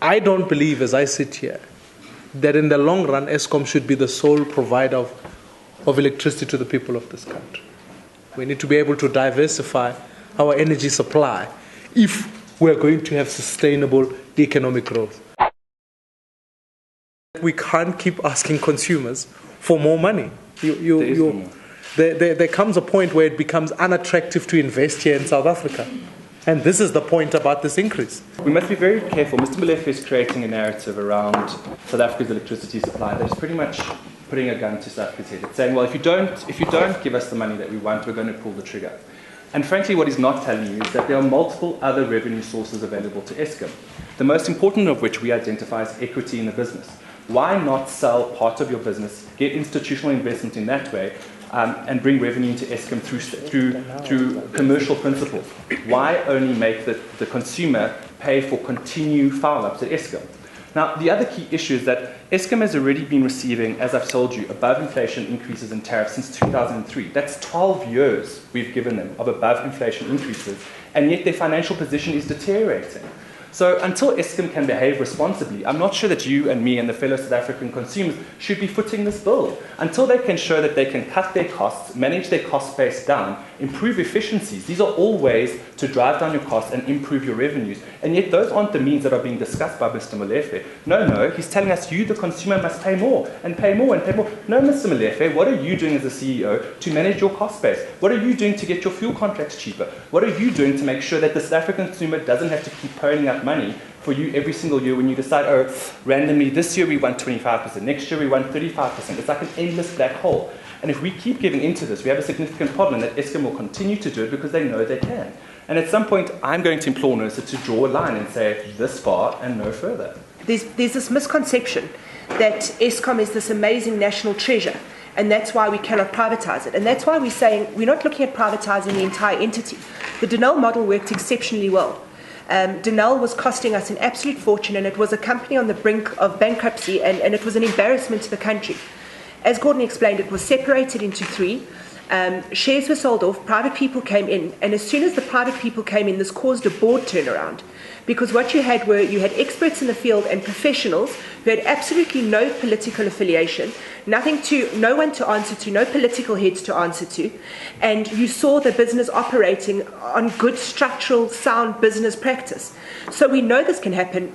I don't believe, as I sit here, that in the long run, Eskom should be the sole provider of electricity to the people of this country. We need to be able to diversify our energy supply if we're going to have sustainable economic growth. We can't keep asking consumers for more money. There comes a point where it becomes unattractive to invest here in South Africa. And this is the point about this increase. We must be very careful. Mr. Molefe is creating a narrative around South Africa's electricity supply that is pretty much putting a gun to South Africa's head. It's saying, well, if you don't give us the money that we want, we're going to pull the trigger. And frankly, what he's not telling you is that there are multiple other revenue sources available to Eskom, the most important of which we identify as equity in the business. Why not sell part of your business, get institutional investment in that way, and bring revenue into Eskom through commercial principles? Why only make the consumer pay for continued foul-ups at Eskom? Now, the other key issue is that Eskom has already been receiving, as I've told you, above inflation increases in tariffs since 2003. That's 12 years we've given them of above inflation increases, and yet their financial position is deteriorating. So until Eskom can behave responsibly, I'm not sure that you and me and the fellow South African consumers should be footing this bill. Until they can show that they can cut their costs, manage their cost base down, improve efficiencies. These are all ways to drive down your costs and improve your revenues. And yet those aren't the means that are being discussed by Mr. Molefe. No, he's telling us you, the consumer, must pay more and pay more and pay more. No, Mr. Molefe, what are you doing as a CEO to manage your cost base? What are you doing to get your fuel contracts cheaper? What are you doing to make sure that the South African consumer doesn't have to keep ponying up money for you every single year when you decide, randomly this year we want 25%, next year we want 35%. It's like an endless black hole. And if we keep giving into this, we have a significant problem that Eskom will continue to do it because they know they can. And at some point, I'm going to implore NERSA to draw a line and say this far and no further. There's this misconception that Eskom is this amazing national treasure, and that's why we cannot privatize it. And that's why we're saying we're not looking at privatizing the entire entity. The Denel model worked exceptionally well. Denel was costing us an absolute fortune, and it was a company on the brink of bankruptcy, and it was an embarrassment to the country. As Gordon explained, it was separated into three. Shares were sold off, private people came in, and as soon as the private people came in, this caused a board turnaround. Because what you had experts in the field and professionals who had absolutely no political affiliation, no one to answer to, no political heads to answer to, and you saw the business operating on good structural, sound business practice. So we know this can happen.